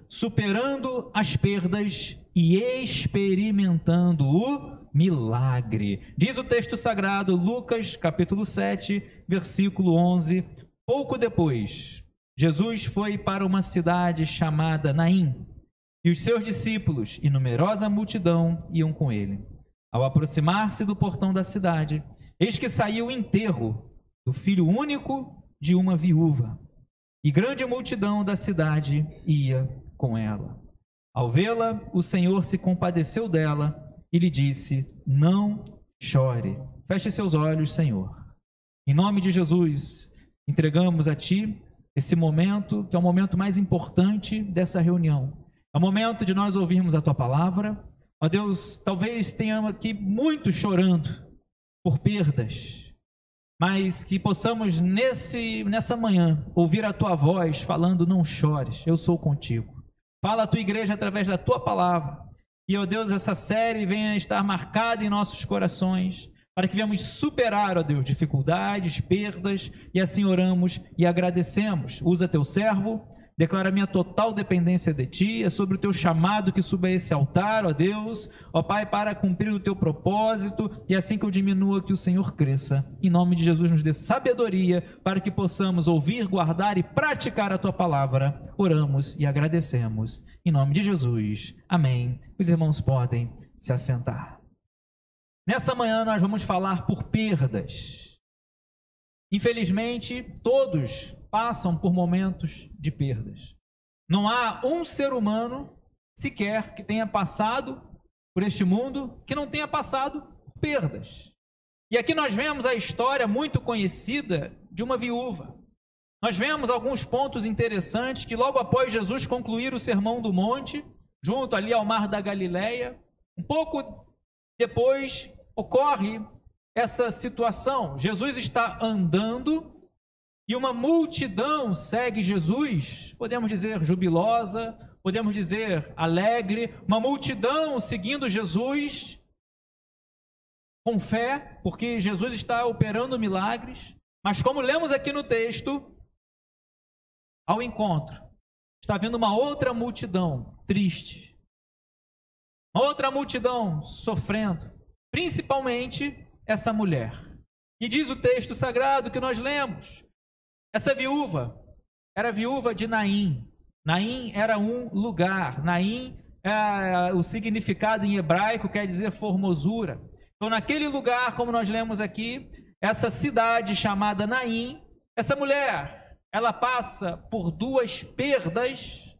superando as perdas e experimentando o milagre. Diz o texto sagrado, Lucas, capítulo 7, versículo 11. Pouco depois, Jesus foi para uma cidade chamada Naim, e os seus discípulos e numerosa multidão iam com ele. Ao aproximar-se do portão da cidade, eis que saiu o enterro do filho único de uma viúva, e grande multidão da cidade ia com ela. Ao vê-la, o Senhor se compadeceu dela e lhe disse: não chore. Feche seus olhos, Senhor. Em nome de Jesus, entregamos a Ti esse momento, que é o momento mais importante dessa reunião. É o momento de nós ouvirmos a Tua palavra. Ó Deus, talvez tenhamos aqui muitos chorando por perdas, mas que possamos nessa manhã ouvir a Tua voz falando: não chores, eu sou contigo. Fala a Tua igreja através da Tua palavra. E, ó Deus, essa série venha estar marcada em nossos corações, para que venhamos superar, ó Deus, dificuldades, perdas, e assim oramos e agradecemos. Usa Teu servo, declara minha total dependência de Ti, é sobre o Teu chamado que suba a esse altar, ó Deus, ó Pai, para cumprir o Teu propósito, e assim que eu diminua, que o Senhor cresça. Em nome de Jesus, nos dê sabedoria, para que possamos ouvir, guardar e praticar a Tua palavra. Oramos e agradecemos. Em nome de Jesus. Amém. Os irmãos podem se assentar. Nessa manhã nós vamos falar por perdas. Infelizmente, todos passam por momentos de perdas. Não há um ser humano sequer que tenha passado por este mundo que não tenha passado por perdas. E aqui nós vemos a história muito conhecida de uma viúva. Nós vemos alguns pontos interessantes que logo após Jesus concluir o Sermão do Monte, junto ali ao Mar da Galileia, um pouco depois ocorre essa situação. Jesus está andando e uma multidão segue Jesus, podemos dizer jubilosa, podemos dizer alegre, uma multidão seguindo Jesus com fé, porque Jesus está operando milagres. Mas como lemos aqui no texto, ao encontro está vindo uma outra multidão triste, uma outra multidão sofrendo, principalmente essa mulher. E diz o texto sagrado que nós lemos, essa viúva era viúva de Naim. Naim era um lugar. Naim, o significado em hebraico quer dizer formosura. Então, naquele lugar, como nós lemos aqui, essa cidade chamada Naim, essa mulher, ela passa por duas perdas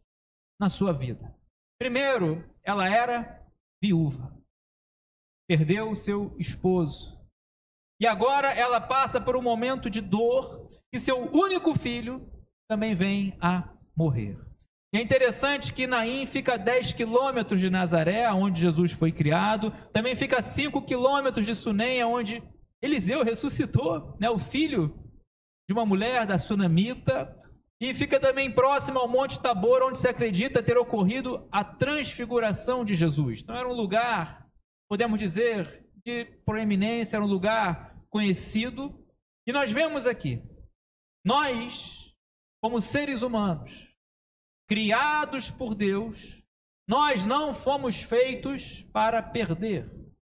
na sua vida. Primeiro, ela era viúva. Perdeu o seu esposo. E agora ela passa por um momento de dor, e seu único filho também vem a morrer. E é interessante que Naim fica a 10 quilômetros de Nazaré, onde Jesus foi criado, também fica a 5 quilômetros de Sunem, onde Eliseu ressuscitou, né, o filho de uma mulher da Sunamita, e fica também próximo ao Monte Tabor, onde se acredita ter ocorrido a transfiguração de Jesus. Então era um lugar, podemos dizer, de proeminência, era um lugar conhecido. E nós vemos aqui, nós, como seres humanos, criados por Deus, nós não fomos feitos para perder.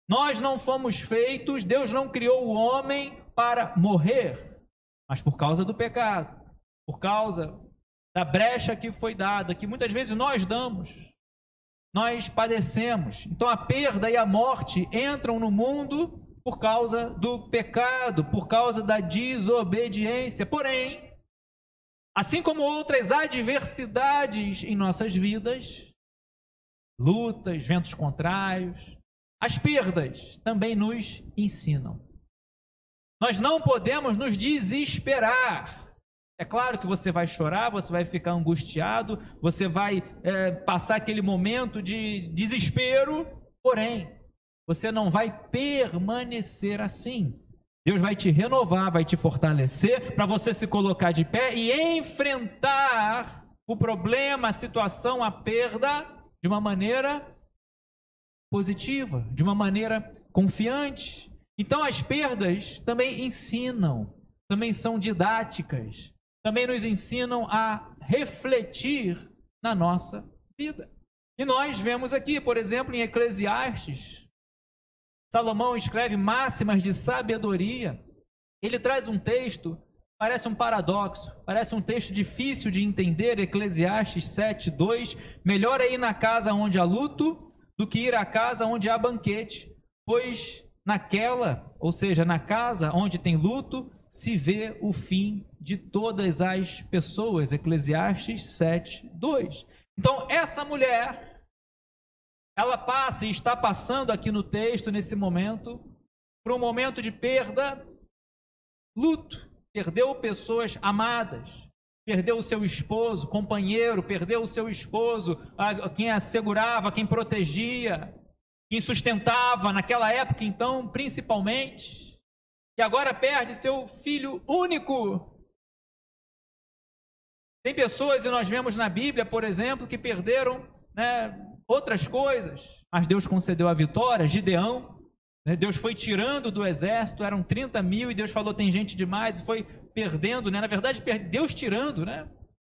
Nós não fomos feitos, Deus não criou o homem para morrer, mas por causa do pecado, por causa da brecha que foi dada, que muitas vezes nós damos, nós padecemos. Então a perda e a morte entram no mundo por causa do pecado, por causa da desobediência. Porém, assim como outras adversidades em nossas vidas, lutas, ventos contrários, as perdas também nos ensinam. Nós não podemos nos desesperar. É claro que você vai chorar, você vai ficar angustiado, você vai passar aquele momento de desespero, porém, você não vai permanecer assim. Deus vai te renovar, vai te fortalecer para você se colocar de pé e enfrentar o problema, a situação, a perda de uma maneira positiva, de uma maneira confiante. Então as perdas também ensinam, também são didáticas, também nos ensinam a refletir na nossa vida. E nós vemos aqui, por exemplo, em Eclesiastes, Salomão escreve máximas de sabedoria. Ele traz um texto, parece um paradoxo, parece um texto difícil de entender, Eclesiastes 7:2, melhor é ir na casa onde há luto do que ir à casa onde há banquete, pois naquela, ou seja, na casa onde tem luto, se vê o fim de todas as pessoas, Eclesiastes 7:2. Então, essa mulher, ela passa e está passando aqui no texto, nesse momento, por um momento de perda, luto. Perdeu pessoas amadas, perdeu o seu esposo, companheiro, perdeu o seu esposo, quem a segurava, quem protegia, quem sustentava naquela época, então, principalmente. E agora perde seu filho único. Tem pessoas, e nós vemos na Bíblia, por exemplo, que perderam, outras coisas, mas Deus concedeu a vitória. Gideão, Deus foi tirando do exército, eram 30 mil, e Deus falou, tem gente demais, e foi perdendo, na verdade, Deus tirando,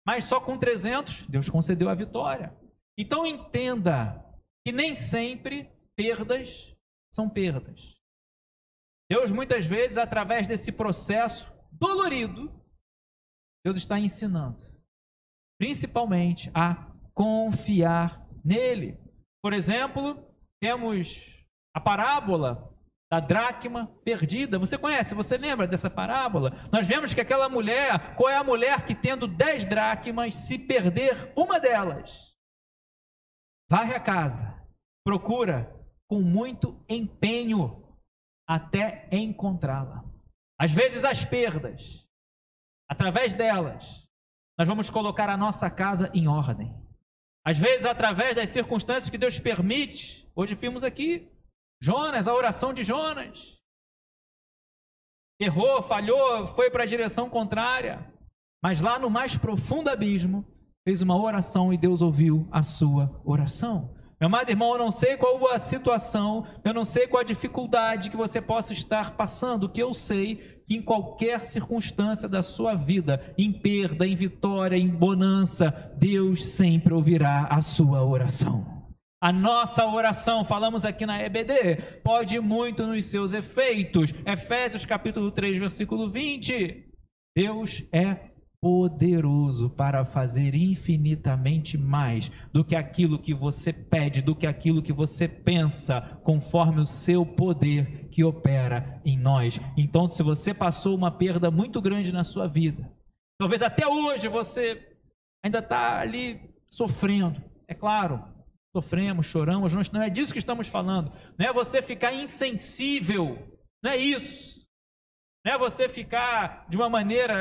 mas só com 300, Deus concedeu a vitória. Então entenda que nem sempre perdas são perdas. Deus muitas vezes, através desse processo dolorido, Deus está ensinando, principalmente a confiar nele. Por exemplo, temos a parábola da dracma perdida. Você conhece, você lembra dessa parábola? Nós vemos que aquela mulher, qual é a mulher que tendo 10 dracmas, se perder uma delas, varre a casa, procura com muito empenho até encontrá-la. Às vezes as perdas, através delas, nós vamos colocar a nossa casa em ordem. Às vezes, através das circunstâncias que Deus permite, hoje vimos aqui, Jonas, a oração de Jonas. Errou, falhou, foi para a direção contrária, mas lá no mais profundo abismo, fez uma oração e Deus ouviu a sua oração. Meu amado irmão, eu não sei qual a situação, eu não sei qual a dificuldade que você possa estar passando, o que eu sei que em qualquer circunstância da sua vida, em perda, em vitória, em bonança, Deus sempre ouvirá a sua oração. A nossa oração, falamos aqui na EBD, pode muito nos seus efeitos. Efésios capítulo 3, versículo 20. Deus é poderoso para fazer infinitamente mais do que aquilo que você pede, do que aquilo que você pensa, conforme o seu poder que opera em nós. Então, se você passou uma perda muito grande na sua vida, talvez até hoje você ainda está ali sofrendo, é claro, sofremos, choramos, não é disso que estamos falando, não é você ficar insensível, não é isso. Não é você ficar de uma maneira,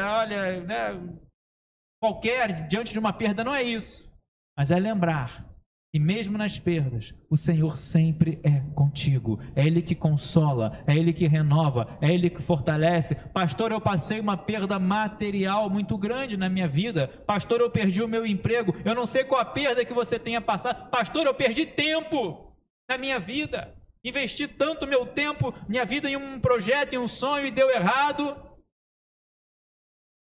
qualquer, diante de uma perda, não é isso. Mas é lembrar que mesmo nas perdas, o Senhor sempre é contigo. É Ele que consola, é Ele que renova, é Ele que fortalece. Pastor, eu passei uma perda material muito grande na minha vida. Pastor, eu perdi o meu emprego. Eu não sei qual a perda que você tenha passado. Pastor, eu perdi tempo na minha vida. Investi tanto meu tempo, minha vida em um projeto, em um sonho e deu errado.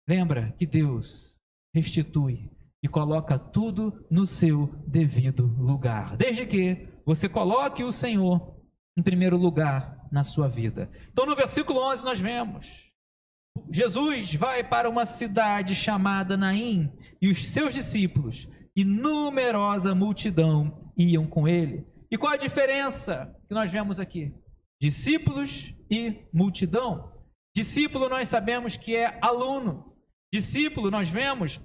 Lembra que Deus restitui e coloca tudo no seu devido lugar, desde que você coloque o Senhor em primeiro lugar na sua vida. Então no versículo 11 nós vemos, Jesus vai para uma cidade chamada Naim e os seus discípulos e numerosa multidão iam com ele. E qual a diferença que nós vemos aqui? Discípulos e multidão. Discípulo nós sabemos que é aluno. Discípulo nós vemos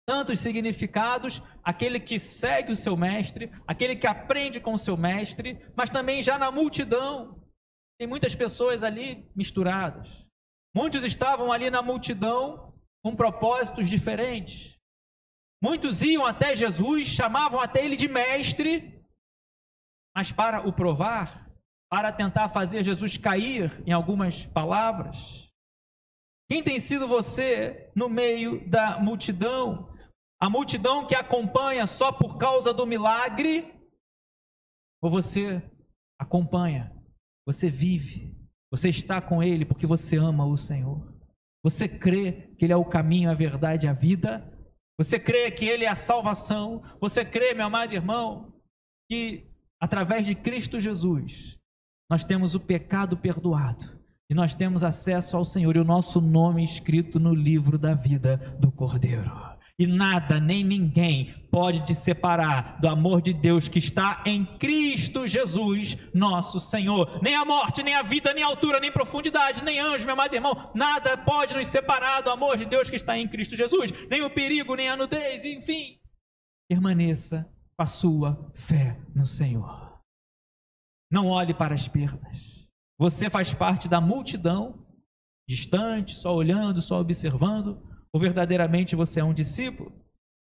tantos significados, aquele que segue o seu mestre, aquele que aprende com o seu mestre, mas também já na multidão. Tem muitas pessoas ali misturadas. Muitos estavam ali na multidão com propósitos diferentes. Muitos iam até Jesus, chamavam até ele de mestre, mas para o provar, para tentar fazer Jesus cair em algumas palavras. Quem tem sido você no meio da multidão? A multidão que acompanha só por causa do milagre? Ou você acompanha, você vive, você está com Ele porque você ama o Senhor? Você crê que Ele é o caminho, a verdade e a vida? Você crê que Ele é a salvação? Você crê, meu amado irmão, que através de Cristo Jesus nós temos o pecado perdoado e nós temos acesso ao Senhor e o nosso nome escrito no livro da vida do Cordeiro. E nada, nem ninguém pode te separar do amor de Deus que está em Cristo Jesus, nosso Senhor. Nem a morte, nem a vida, nem a altura, nem profundidade, nem anjo, meu amado irmão. Nada pode nos separar do amor de Deus que está em Cristo Jesus. Nem o perigo, nem a nudez, enfim. Permaneça com a sua fé no Senhor. Não olhe para as perdas. Você faz parte da multidão, distante, só olhando, só observando, ou verdadeiramente você é um discípulo?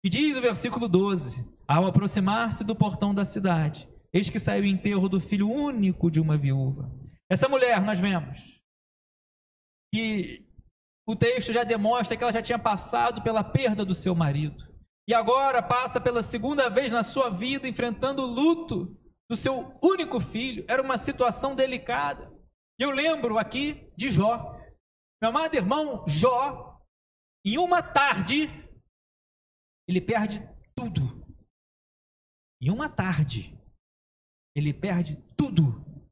E diz o versículo 12: ao aproximar-se do portão da cidade, eis que saiu o enterro do filho único de uma viúva. Essa mulher, nós vemos que o texto já demonstra que ela já tinha passado pela perda do seu marido. E agora passa pela segunda vez na sua vida enfrentando o luto do seu único filho. Era uma situação delicada. E eu lembro aqui de Jó. Meu amado irmão, Jó, em uma tarde, ele perde tudo. Em uma tarde, ele perde tudo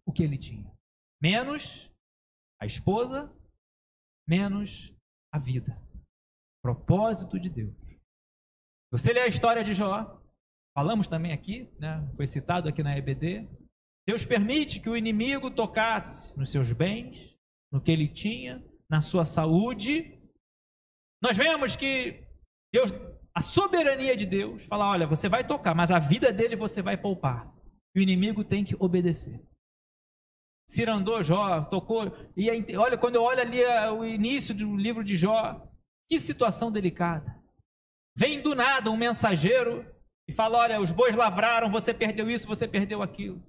o que ele tinha. Menos a esposa, menos a vida. Propósito de Deus. Você lê a história de Jó, falamos também aqui, né? Foi citado aqui na EBD. Deus permite que o inimigo tocasse nos seus bens, no que ele tinha, na sua saúde. Nós vemos que Deus, a soberania de Deus, fala: olha, você vai tocar, mas a vida dele você vai poupar. E o inimigo tem que obedecer. Cirandou Jó, tocou. E olha, quando eu olho ali o início do livro de Jó, que situação delicada. Vem do nada um mensageiro e fala: olha, os bois lavraram, você perdeu isso, você perdeu aquilo.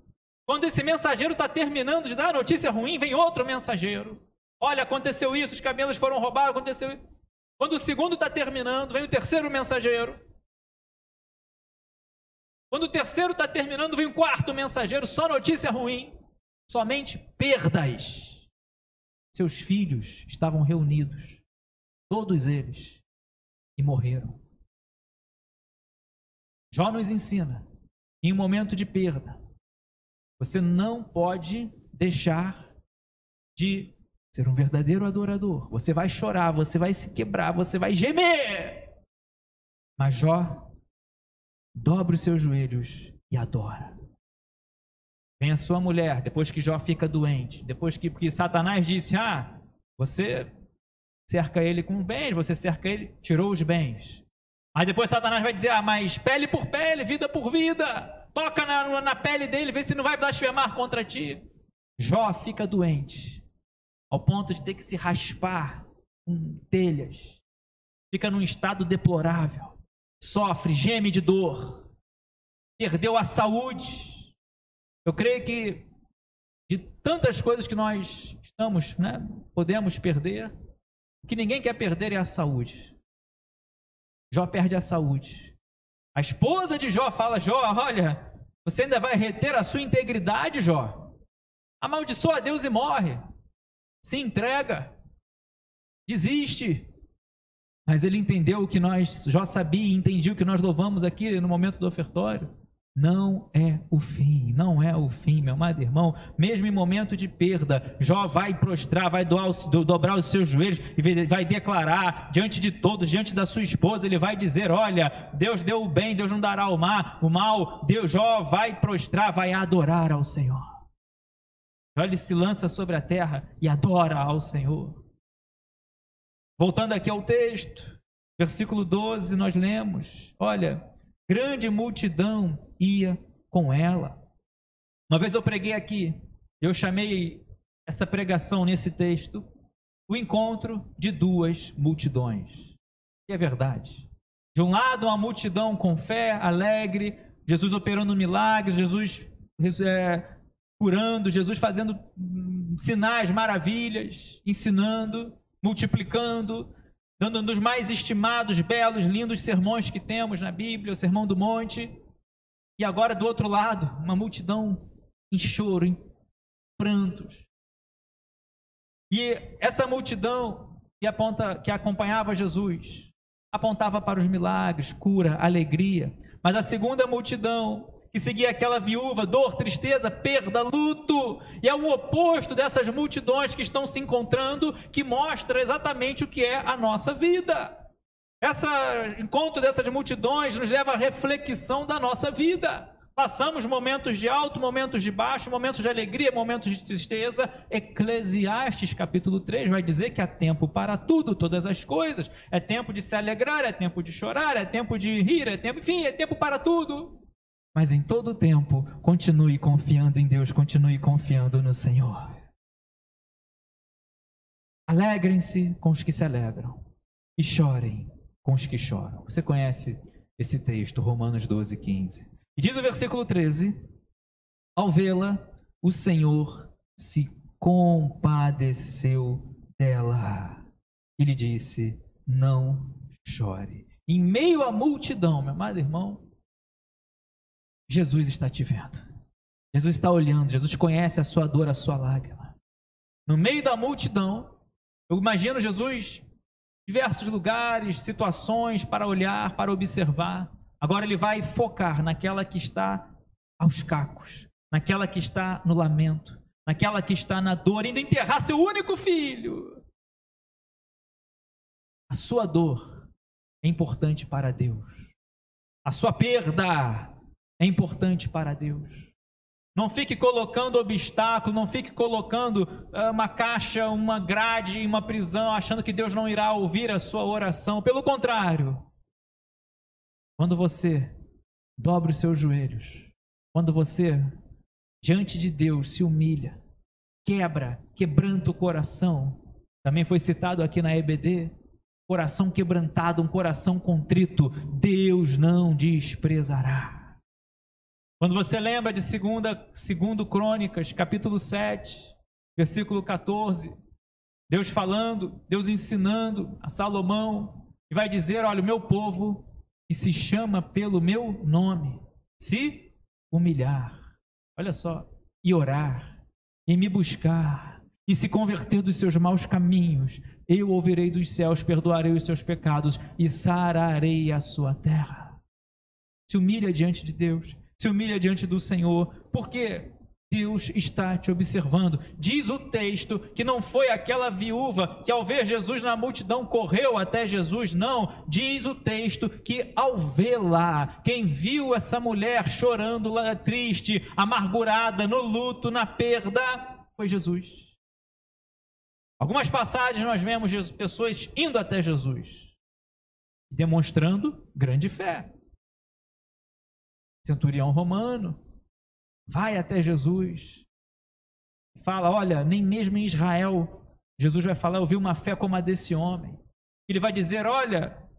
Quando esse mensageiro está terminando de dar a notícia ruim, vem outro mensageiro. Olha, aconteceu isso, os camelos foram roubados, aconteceu isso. Quando o segundo está terminando, vem o terceiro mensageiro. Quando o terceiro está terminando, vem o quarto mensageiro, só notícia ruim. Somente perdas. Seus filhos estavam reunidos, todos eles, e morreram. Jó nos ensina, em um momento de perda, você não pode deixar de ser um verdadeiro adorador. Você vai chorar, você vai se quebrar, você vai gemer. Mas Jó dobra os seus joelhos e adora. Vem a sua mulher, depois que Jó fica doente, depois que Satanás disse: você cerca ele com bens, você cerca ele, tirou os bens. Aí depois Satanás vai dizer: mas pele por pele, vida por vida, toca na pele dele, vê se não vai blasfemar contra ti. Jó fica doente, ao ponto de ter que se raspar com telhas, fica num estado deplorável, sofre, geme de dor, perdeu a saúde. Eu creio que de tantas coisas que nós podemos perder, o que ninguém quer perder é a saúde. Jó perde a saúde. A esposa de Jó fala: Jó, olha, você ainda vai reter a sua integridade, Jó? Amaldiçoa a Deus e morre. Se entrega, desiste. Mas ele entendeu o que Jó sabia e entendia o que nós louvamos aqui no momento do ofertório. Não é o fim, não é o fim, meu amado irmão. Mesmo em momento de perda, Jó vai prostrar, vai dobrar os seus joelhos e vai declarar diante de todos, diante da sua esposa, ele vai dizer: olha, Deus deu o bem, Deus não dará o mal. Jó vai prostrar, vai adorar ao Senhor. Jó ele se lança sobre a terra e adora ao Senhor. Voltando aqui ao texto, versículo 12, nós lemos: olha, grande multidão ia com ela. Uma vez eu preguei aqui, eu chamei essa pregação nesse texto, o encontro de duas multidões. E é verdade. De um lado, uma multidão com fé, alegre, Jesus operando milagres, Jesus curando, Jesus fazendo sinais, maravilhas, ensinando, multiplicando, dando um dos mais estimados, belos, lindos sermões que temos na Bíblia, o Sermão do Monte. E agora, do outro lado, uma multidão em choro, em prantos. E essa multidão que acompanhava Jesus, apontava para os milagres, cura, alegria. Mas a segunda multidão, que seguia aquela viúva, dor, tristeza, perda, luto, e é o oposto dessas multidões que estão se encontrando, que mostra exatamente o que é a nossa vida. Esse encontro dessas multidões nos leva à reflexão da nossa vida. Passamos momentos de alto, momentos de baixo, momentos de alegria, momentos de tristeza. Eclesiastes capítulo 3 vai dizer que há tempo para tudo, todas as coisas. É tempo de se alegrar, é tempo de chorar, é tempo de rir, enfim, é tempo para tudo. Mas em todo tempo, continue confiando em Deus, continue confiando no Senhor. Alegrem-se com os que se alegram e chorem com os que choram. Você conhece esse texto, Romanos 12, 15. E diz o versículo 13: ao vê-la, o Senhor se compadeceu dela e lhe disse: não chore. Em meio à multidão, meu amado irmão, Jesus está te vendo. Jesus está olhando, Jesus conhece a sua dor, a sua lágrima. No meio da multidão, eu imagino Jesus em diversos lugares, situações para olhar, para observar. Agora ele vai focar naquela que está aos cacos, naquela que está no lamento, naquela que está na dor, indo enterrar seu único filho. A sua dor é importante para Deus. A sua perda é importante para Deus. Não fique colocando obstáculo, não fique colocando uma caixa, uma grade, uma prisão, achando que Deus não irá ouvir a sua oração. Pelo contrário, quando você dobra os seus joelhos, quando você, diante de Deus, se humilha, quebranta o coração, também foi citado aqui na EBD, coração quebrantado, um coração contrito, Deus não desprezará. Quando você lembra de 2 Crônicas, capítulo 7, versículo 14, Deus falando, Deus ensinando a Salomão, e vai dizer: olha, o meu povo, que se chama pelo meu nome, se humilhar, olha só, e orar, e me buscar, e se converter dos seus maus caminhos, eu ouvirei dos céus, perdoarei os seus pecados e sararei a sua terra. Se humilha diante de Deus, se humilha diante do Senhor, porque Deus está te observando. Diz o texto que não foi aquela viúva que ao ver Jesus na multidão correu até Jesus, não. Diz o texto que ao vê-la, quem viu essa mulher chorando, triste, amargurada, no luto, na perda, foi Jesus. Algumas passagens nós vemos pessoas indo até Jesus, demonstrando grande fé. Centurião romano vai até Jesus e fala: olha, nem mesmo em Israel, Jesus vai falar, eu vi uma fé como a desse homem. Ele vai dizer: olha,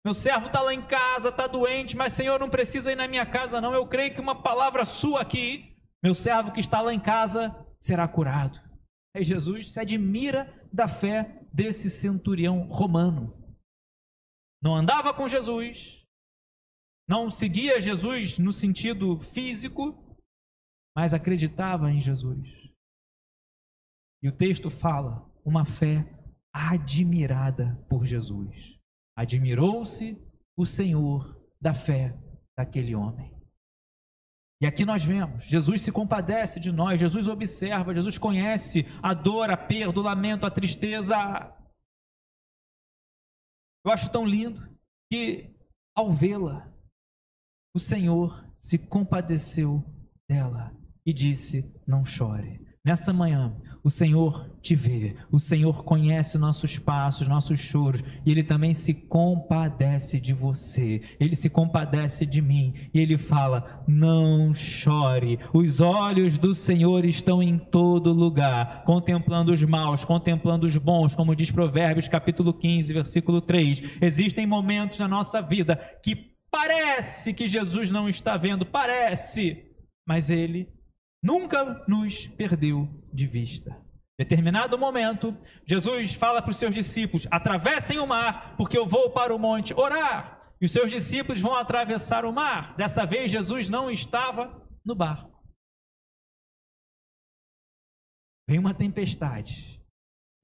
meu servo está lá em casa, está doente, mas Senhor, não precisa ir na minha casa não, eu creio que uma palavra sua aqui, meu servo que está lá em casa será curado. Aí Jesus se admira da fé desse centurião romano. Não andava com Jesus, não seguia Jesus no sentido físico, mas acreditava em Jesus. E o texto fala, uma fé admirada por Jesus. Admirou-se o Senhor da fé daquele homem. E aqui nós vemos, Jesus se compadece de nós, Jesus observa, Jesus conhece a dor, a perda, o lamento, a tristeza. Eu acho tão lindo que, ao vê-la, o Senhor se compadeceu dela e disse: não chore. Nessa manhã, o Senhor te vê, o Senhor conhece nossos passos, nossos choros, e Ele também se compadece de você, Ele se compadece de mim, e Ele fala: não chore, os olhos do Senhor estão em todo lugar, contemplando os maus, contemplando os bons, como diz Provérbios capítulo 15, versículo 3, existem momentos na nossa vida que parece que Jesus não está vendo, parece, mas Ele nunca nos perdeu de vista. Em determinado momento, Jesus fala para os seus discípulos: atravessem o mar, porque eu vou para o monte orar. E os seus discípulos vão atravessar o mar. Dessa vez, Jesus não estava no barco. Vem uma tempestade.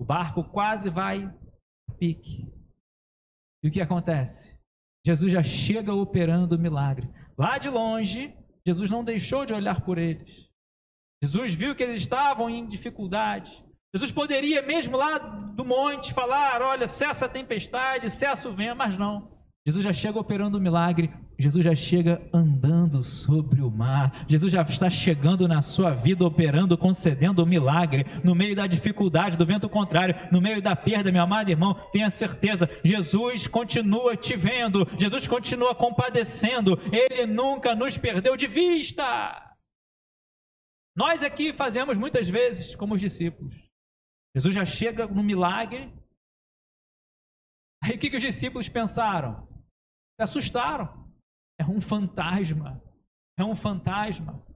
O barco quase vai a pique. E o que acontece? Jesus já chega operando o milagre. Lá de longe, Jesus não deixou de olhar por eles. Jesus viu que eles estavam em dificuldade. Jesus poderia mesmo lá do monte falar, olha, cessa a tempestade, cessa o vento, mas não. Jesus já chega operando o milagre, Jesus já chega andando sobre o mar, Jesus já está chegando na sua vida, operando, concedendo o milagre, no meio da dificuldade, do vento contrário, no meio da perda, meu amado irmão, tenha certeza, Jesus continua te vendo, Jesus continua compadecendo, Ele nunca nos perdeu de vista. Nós aqui fazemos muitas vezes como os discípulos, Jesus já chega no milagre, aí o que os discípulos pensaram? Se assustaram. É um fantasma. É um fantasma.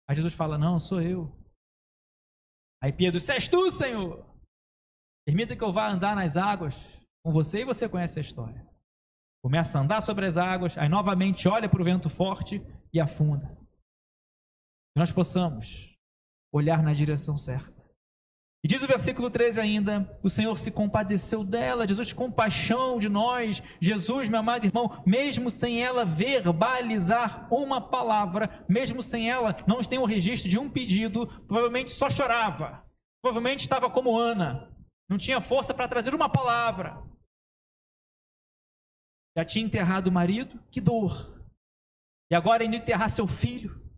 Aí Jesus fala, não, sou eu. Aí Pedro, se és tu, Senhor, permita que eu vá andar nas águas com você, e você conhece a história. Começa a andar sobre as águas, aí novamente olha para o vento forte e afunda. Que nós possamos olhar na direção certa. E diz o versículo 13 ainda, o Senhor se compadeceu dela, Jesus compaixão de nós, Jesus, meu amado irmão, mesmo sem ela verbalizar uma palavra, mesmo sem ela, não tem o registro de um pedido, provavelmente só chorava, provavelmente estava como Ana, não tinha força para trazer uma palavra. Já tinha enterrado o marido, que dor, e agora indo enterrar seu filho,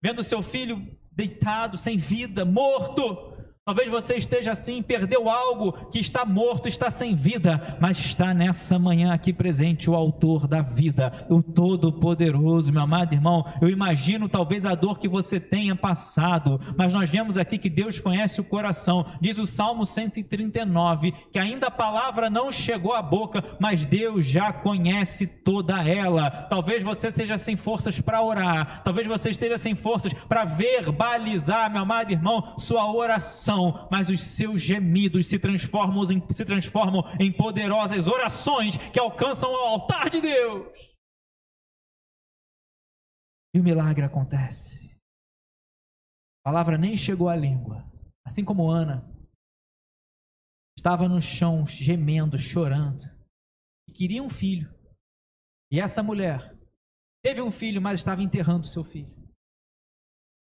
vendo seu filho deitado, sem vida, morto. Talvez você esteja assim, perdeu algo que está morto, está sem vida, mas está nessa manhã aqui presente o autor da vida, o Todo-Poderoso, meu amado irmão. Eu imagino talvez a dor que você tenha passado, mas nós vemos aqui que Deus conhece o coração. Diz o Salmo 139, que ainda a palavra não chegou à boca, mas Deus já conhece toda ela. Talvez você esteja sem forças para orar, talvez você esteja sem forças para verbalizar, meu amado irmão, sua oração. Mas os seus gemidos se transformam em poderosas orações que alcançam o altar de Deus. E o milagre acontece. A palavra nem chegou à língua. Assim como Ana estava no chão gemendo, chorando, e queria um filho. E essa mulher teve um filho, mas estava enterrando seu filho.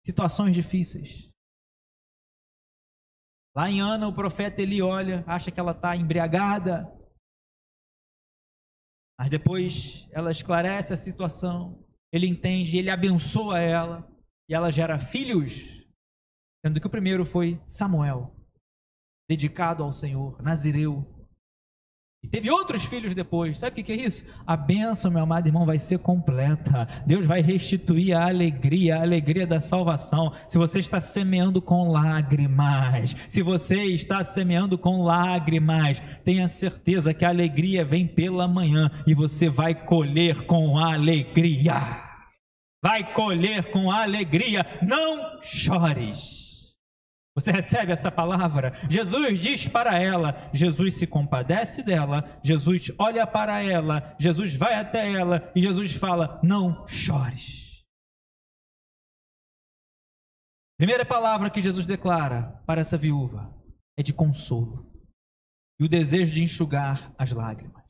Situações difíceis. Lá em Ana, o profeta Eli olha, acha que ela está embriagada, mas depois ela esclarece a situação, ele entende, ele abençoa ela, e ela gera filhos, sendo que o primeiro foi Samuel, dedicado ao Senhor, nazireu. E teve outros filhos depois. Sabe o que é isso? A bênção, meu amado irmão, vai ser completa. Deus vai restituir a alegria da salvação. Se você está semeando com lágrimas, se você está semeando com lágrimas, tenha certeza que a alegria vem pela manhã e você vai colher com alegria. Vai colher com alegria. Não chores. Você recebe essa palavra? Jesus diz para ela, Jesus se compadece dela, Jesus olha para ela, Jesus vai até ela e Jesus fala, não chores. Primeira palavra que Jesus declara para essa viúva é de consolo e o desejo de enxugar as lágrimas.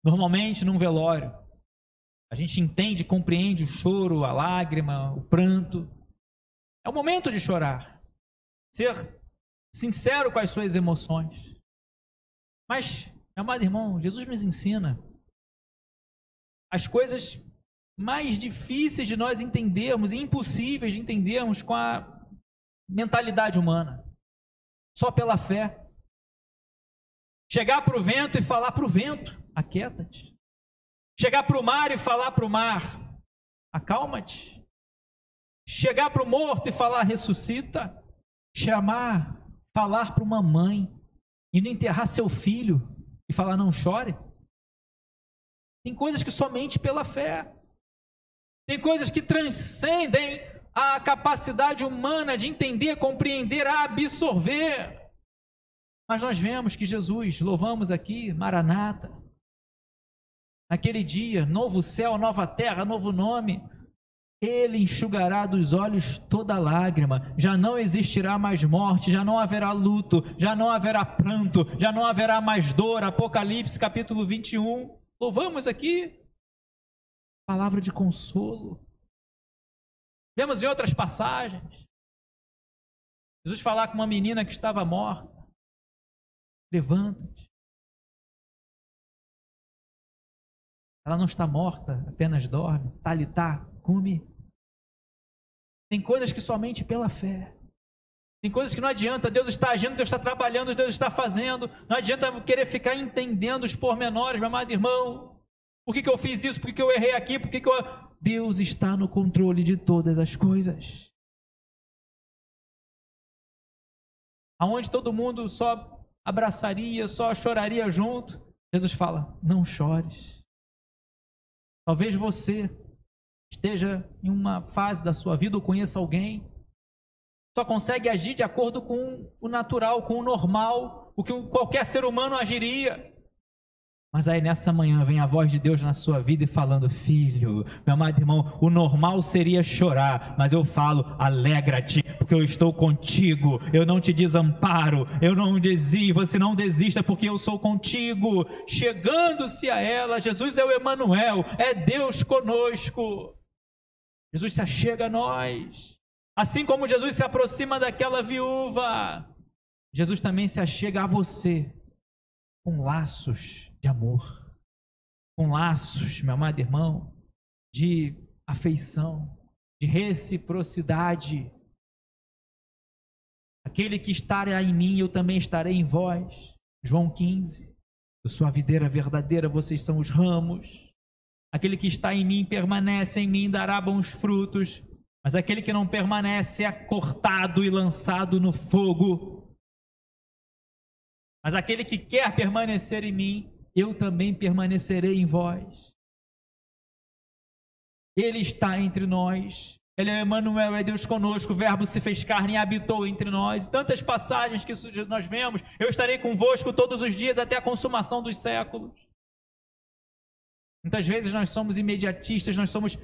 Normalmente num velório, a gente entende, compreende o choro, a lágrima, o pranto. É o momento de chorar. Ser sincero com as suas emoções. Mas, meu amado irmão, Jesus nos ensina as coisas mais difíceis de nós entendermos e impossíveis de entendermos com a mentalidade humana. Só pela fé. Chegar para o vento e falar para o vento, aquieta-te. Chegar para o mar e falar para o mar, acalma-te. Chegar para o morto e falar, ressuscita. Falar para uma mãe, indo enterrar seu filho e falar, não chore. Tem coisas que somente pela fé. Tem coisas que transcendem a capacidade humana de entender, compreender, absorver. Mas nós vemos que Jesus, louvamos aqui, Maranata, naquele dia, novo céu, nova terra, novo nome. Ele enxugará dos olhos toda lágrima, já não existirá mais morte, já não haverá luto, já não haverá pranto, já não haverá mais dor. Apocalipse capítulo 21. Louvamos aqui. Palavra de consolo. Vemos em outras passagens Jesus falar com uma menina que estava morta: levanta-te. Ela não está morta, apenas dorme. Talitá, cumi. Tem coisas que somente pela fé. Tem coisas que não adianta. Deus está agindo, Deus está trabalhando, Deus está fazendo. Não adianta querer ficar entendendo os pormenores, meu amado irmão. Por que eu fiz isso? Por que eu errei aqui? Por que eu... Deus está no controle de todas as coisas. Aonde todo mundo só abraçaria, só choraria junto, Jesus fala: não chores. Talvez você esteja em uma fase da sua vida ou conheça alguém, só consegue agir de acordo com o natural, com o normal, o que qualquer ser humano agiria. Mas aí nessa manhã vem a voz de Deus na sua vida e falando: filho, meu amado irmão, o normal seria chorar, mas eu falo: alegra-te, porque eu estou contigo, eu não te desamparo, eu não desisto, você não desista, porque eu sou contigo. Chegando-se a ela, Jesus é o Emanuel, é Deus conosco. Jesus se achega a nós, assim como Jesus se aproxima daquela viúva, Jesus também se achega a você, com laços de amor, com laços, meu amado irmão, de afeição, de reciprocidade. Aquele que estará em mim, eu também estarei em vós. João 15. Eu sou a videira verdadeira, vocês são os ramos. Aquele que está em mim permanece em mim, dará bons frutos. Mas aquele que não permanece é cortado e lançado no fogo. Mas aquele que quer permanecer em mim, eu também permanecerei em vós. Ele está entre nós. Ele é Emanuel, é Deus conosco. O Verbo se fez carne e habitou entre nós. Tantas passagens que nós vemos. Eu estarei convosco todos os dias até a consumação dos séculos. Muitas vezes nós somos imediatistas, nós somos,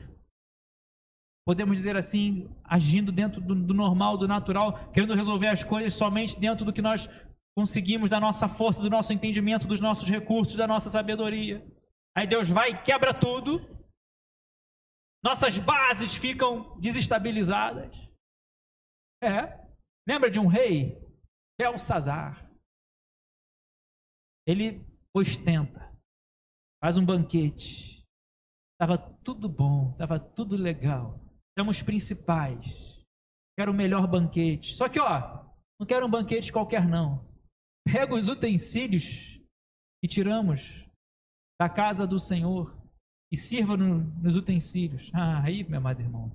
podemos dizer assim, agindo dentro do normal, do natural, querendo resolver as coisas somente dentro do que nós conseguimos, da nossa força, do nosso entendimento, dos nossos recursos, da nossa sabedoria. Aí Deus vai e quebra tudo. Nossas bases ficam desestabilizadas. Lembra de um rei? Belsazar. Ele ostenta, faz um banquete. Estava tudo bom, estava tudo legal. Somos principais. Quero o melhor banquete. Só que, não quero um banquete qualquer não. Pega os utensílios que tiramos da casa do Senhor e sirva nos utensílios. Aí, meu amado irmão,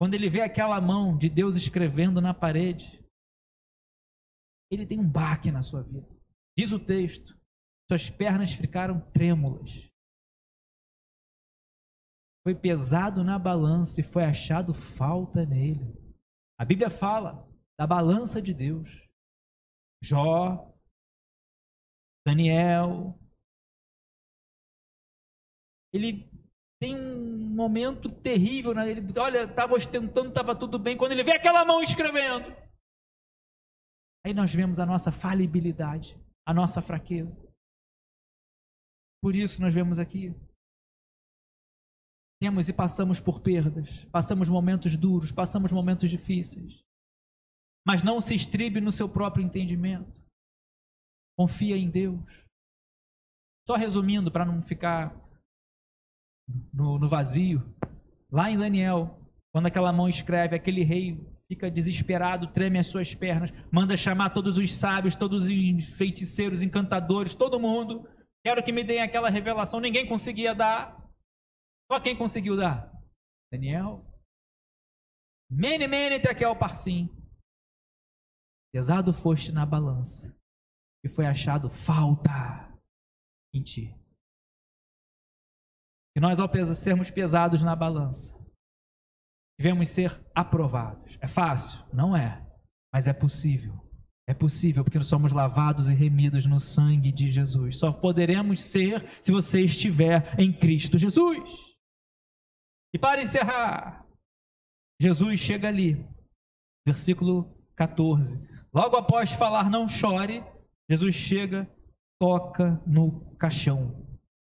quando ele vê aquela mão de Deus escrevendo na parede, ele tem um baque na sua vida. Diz o texto: suas pernas ficaram trêmulas. Foi pesado na balança e foi achado falta nele. A Bíblia fala da balança de Deus. Jó, Daniel, ele tem um momento terrível, né? Ele, estava ostentando, estava tudo bem, quando ele vê aquela mão escrevendo, aí nós vemos a nossa falibilidade, a nossa fraqueza. Por isso nós vemos aqui, temos e passamos por perdas, passamos momentos duros, passamos momentos difíceis, mas não se estribe no seu próprio entendimento. Confia em Deus. Só resumindo, para não ficar no vazio, lá em Daniel, quando aquela mão escreve, aquele rei fica desesperado, treme as suas pernas, manda chamar todos os sábios, todos os feiticeiros, encantadores, todo mundo. Quero que me deem aquela revelação. Ninguém conseguia dar. Só quem conseguiu dar? Daniel. Mene, tekel, parsim. Pesado foste na balança e foi achado falta em ti. E nós, ao sermos pesados na balança, devemos ser aprovados. É fácil? Não é, mas é possível. É possível porque nós somos lavados e remidos no sangue de Jesus. Só poderemos ser se você estiver em Cristo Jesus. E para encerrar, Jesus chega ali, versículo 14. Logo após falar não chore, Jesus chega, toca no caixão.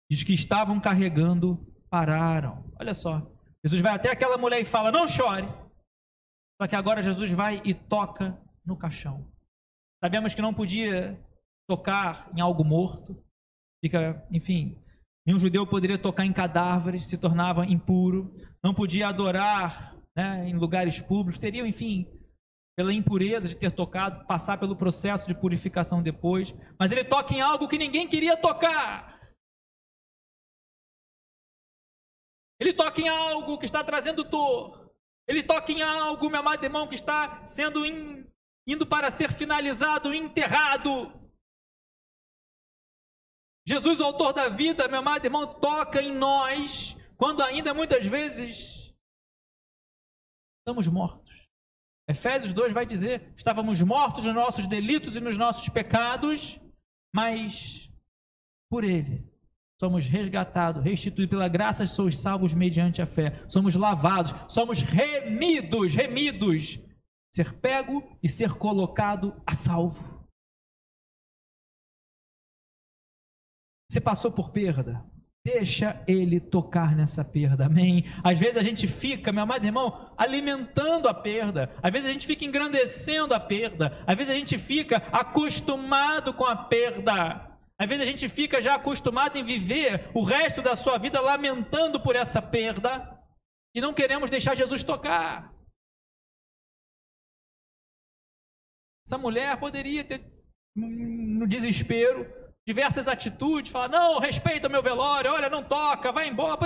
E os que estavam carregando pararam. Olha só, Jesus vai até aquela mulher e fala, não chore. Só que agora Jesus vai e toca no caixão. Sabemos que não podia tocar em algo morto. Enfim, nenhum judeu poderia tocar em cadáveres, se tornava impuro. Não podia adorar, né, em lugares públicos. Teriam, enfim, pela impureza de ter tocado, passar pelo processo de purificação depois. Mas ele toca em algo que ninguém queria tocar. Ele toca em algo que está trazendo dor. Ele toca em algo, meu amado irmão, que está sendo indo para ser finalizado, enterrado. Jesus, o autor da vida, meu amado irmão, toca em nós, quando ainda muitas vezes estamos mortos. Efésios 2 vai dizer, estávamos mortos nos nossos delitos e nos nossos pecados, mas por Ele somos resgatados, restituídos pela graça, sois salvos mediante a fé. Somos lavados, somos remidos, ser pego e ser colocado a salvo. Você passou por perda? Deixa Ele tocar nessa perda, amém? Às vezes a gente fica, meu amado irmão, alimentando a perda. Às vezes a gente fica engrandecendo a perda. Às vezes a gente fica acostumado com a perda. Às vezes a gente fica já acostumado em viver o resto da sua vida lamentando por essa perda e não queremos deixar Jesus tocar. Essa mulher poderia ter, no desespero, diversas atitudes, falar, não, respeita o meu velório, olha, não toca, vai embora.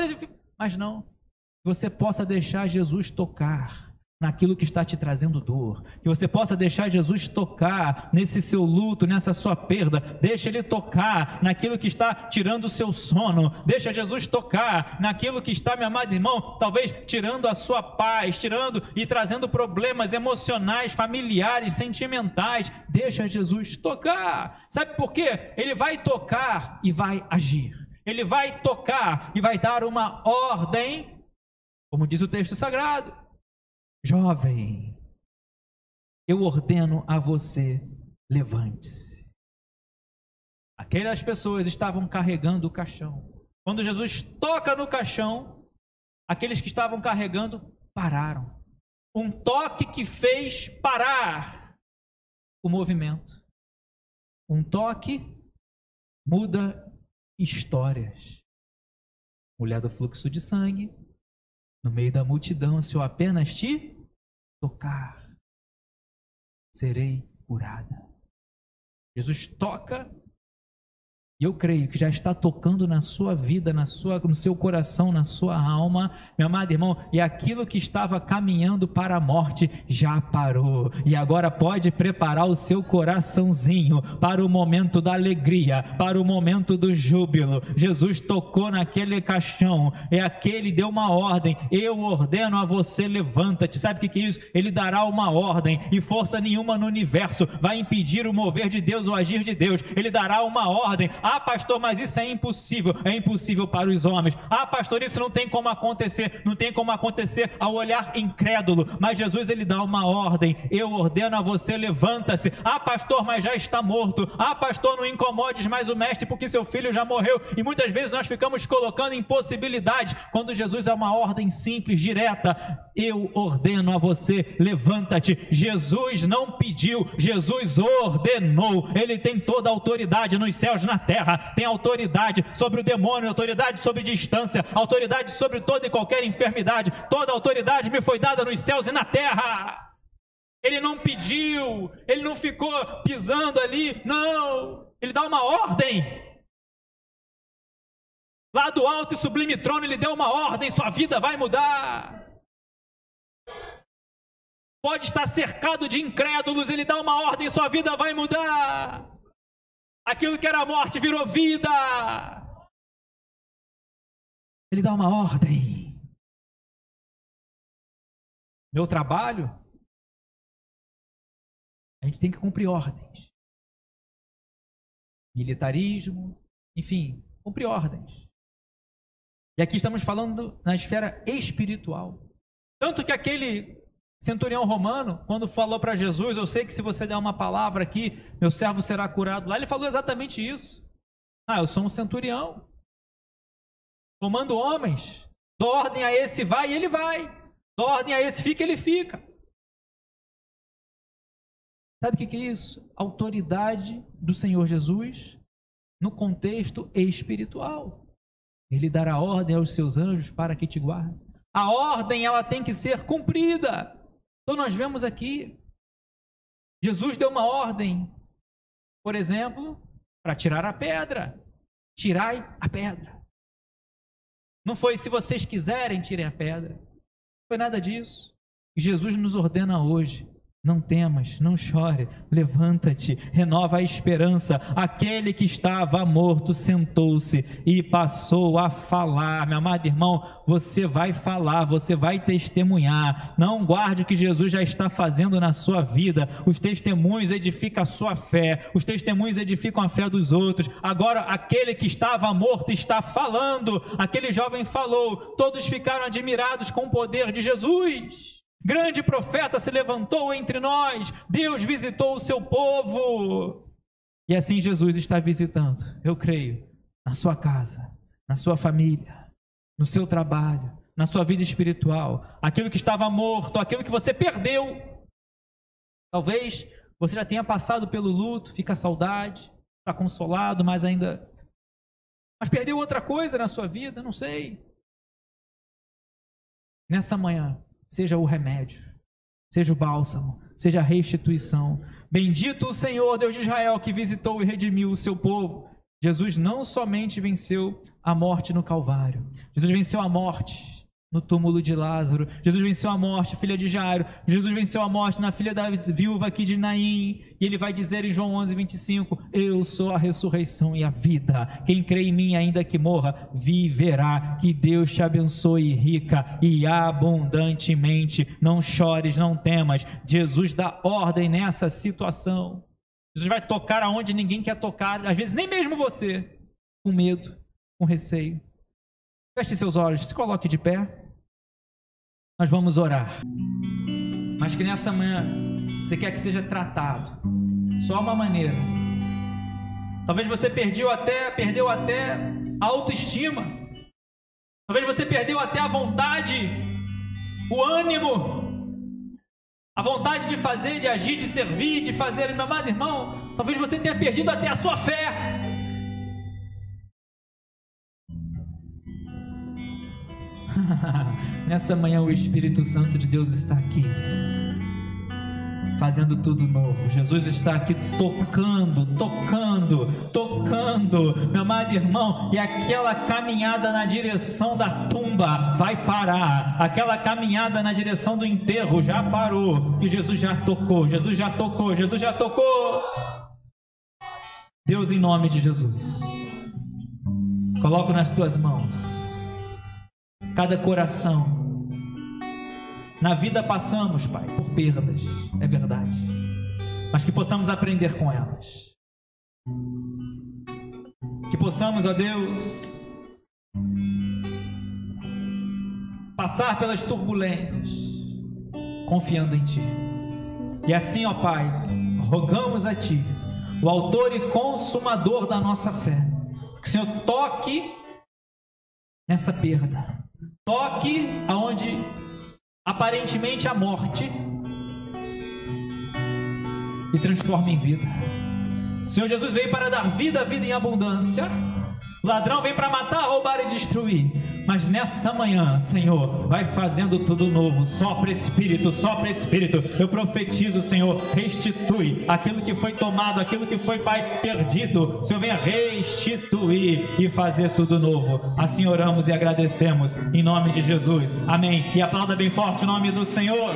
Mas não, que você possa deixar Jesus tocar naquilo que está te trazendo dor, que você possa deixar Jesus tocar nesse seu luto, nessa sua perda, deixa Ele tocar naquilo que está tirando o seu sono, deixa Jesus tocar naquilo que está, meu amado irmão, talvez tirando a sua paz, tirando e trazendo problemas emocionais, familiares, sentimentais, deixa Jesus tocar. Sabe por quê? Ele vai tocar e vai agir, Ele vai tocar e vai dar uma ordem, como diz o texto sagrado. Jovem, eu ordeno a você, levante-se. Aquelas pessoas estavam carregando o caixão. Quando Jesus toca no caixão, aqueles que estavam carregando pararam. Um toque que fez parar o movimento. Um toque muda histórias. Mulher do fluxo de sangue, no meio da multidão, se eu apenas te tocar, serei curada. Jesus toca, e eu creio que já está tocando na sua vida, no seu coração, na sua alma, meu amado irmão, e aquilo que estava caminhando para a morte já parou, e agora pode preparar o seu coraçãozinho para o momento da alegria, para o momento do júbilo. Jesus tocou naquele caixão, e aquele deu uma ordem, eu ordeno a você, levanta-te. Sabe o que é isso? Ele dará uma ordem, e força nenhuma no universo vai impedir o mover de Deus, o agir de Deus. Ele dará uma ordem. Ah, pastor, mas isso é impossível para os homens. Ah, pastor, isso não tem como acontecer ao olhar incrédulo. Mas Jesus, ele dá uma ordem, eu ordeno a você, levanta-se. Ah, pastor, mas já está morto. Ah, pastor, não incomodes mais o mestre porque seu filho já morreu. E muitas vezes nós ficamos colocando impossibilidades, quando Jesus é uma ordem simples, direta, eu ordeno a você, levanta-te. Jesus não pediu, Jesus ordenou. Ele tem toda a autoridade nos céus e na terra, tem autoridade sobre o demônio, autoridade sobre distância, autoridade sobre toda e qualquer enfermidade. Toda a autoridade me foi dada nos céus e na terra. Ele não pediu, ele não ficou pisando ali, não, ele dá uma ordem. Lá do alto e sublime trono ele deu uma ordem, sua vida vai mudar. Pode estar cercado de incrédulos, ele dá uma ordem, sua vida vai mudar. Aquilo que era morte virou vida. Ele dá uma ordem. Meu trabalho, a gente tem que cumprir ordens. Militarismo, enfim, cumprir ordens. E aqui estamos falando na esfera espiritual. Tanto que aquele centurião romano, quando falou para Jesus, eu sei que se você der uma palavra aqui, meu servo será curado lá, ele falou exatamente isso. Eu sou um centurião, comando homens, dou ordem a esse vai e ele vai, dou ordem a esse fica, ele fica. Sabe o que é isso? Autoridade do Senhor Jesus no contexto espiritual. Ele dará ordem aos seus anjos para que te guardem. A ordem, ela tem que ser cumprida. Então nós vemos aqui, Jesus deu uma ordem, por exemplo, para tirar a pedra. Tirai a pedra. Não foi se vocês quiserem, tirem a pedra. Não foi nada disso. E Jesus nos ordena hoje: não temas, não chore, levanta-te, renova a esperança. Aquele que estava morto sentou-se e passou a falar. Meu amado irmão, você vai falar, você vai testemunhar. Não guarde o que Jesus já está fazendo na sua vida. Os testemunhos edificam a sua fé, os testemunhos edificam a fé dos outros. Agora, aquele que estava morto está falando. Aquele jovem falou, todos ficaram admirados com o poder de Jesus. Grande profeta se levantou entre nós, Deus visitou o seu povo. E assim Jesus está visitando, eu creio, na sua casa, na sua família, no seu trabalho, na sua vida espiritual. Aquilo que estava morto, aquilo que você perdeu. Talvez você já tenha passado pelo luto, fica a saudade, está consolado, mas perdeu outra coisa na sua vida, não sei. Nessa manhã, seja o remédio, seja o bálsamo, seja a restituição. Bendito o Senhor, Deus de Israel, que visitou e redimiu o seu povo. Jesus não somente venceu a morte no Calvário, Jesus venceu a morte no túmulo de Lázaro, Jesus venceu a morte, filha de Jairo, Jesus venceu a morte na filha da viúva aqui de Naim, e ele vai dizer em João 11:25, eu sou a ressurreição e a vida, quem crê em mim ainda que morra, viverá. Que Deus te abençoe rica e abundantemente, não chores, não temas. Jesus dá ordem nessa situação. Jesus vai tocar aonde ninguém quer tocar, às vezes nem mesmo você, com medo, com receio. Feche seus olhos, se coloque de pé. Nós vamos orar. Mas que nessa manhã você quer que seja tratado. Só uma maneira. Talvez você perdeu até a autoestima. Talvez você perdeu até a vontade, o ânimo, a vontade de fazer, de agir, de servir, de fazer. Meu amado irmão, talvez você tenha perdido até a sua fé. Nessa manhã o Espírito Santo de Deus está aqui, fazendo tudo novo. Jesus está aqui tocando, meu amado irmão, e aquela caminhada na direção da tumba vai parar, aquela caminhada na direção do enterro já parou, que Jesus já tocou. Deus, em nome de Jesus, coloco nas tuas mãos cada coração. Na vida passamos, Pai, por perdas, é verdade, mas que possamos aprender com elas, que possamos, ó Deus, passar pelas turbulências confiando em Ti. E assim, ó Pai, rogamos a Ti, o autor e consumador da nossa fé, que o Senhor toque nessa perda, toque aonde aparentemente a morte, e transforme em vida. O Senhor Jesus veio para dar vida, vida em abundância. O ladrão vem para matar, roubar e destruir. Mas nessa manhã, Senhor, vai fazendo tudo novo. Sopra Espírito. Eu profetizo, Senhor, restitui aquilo que foi tomado, aquilo que foi, Pai, perdido. O Senhor venha restituir e fazer tudo novo. Assim oramos e agradecemos em nome de Jesus. Amém. E aplauda bem forte o nome do Senhor.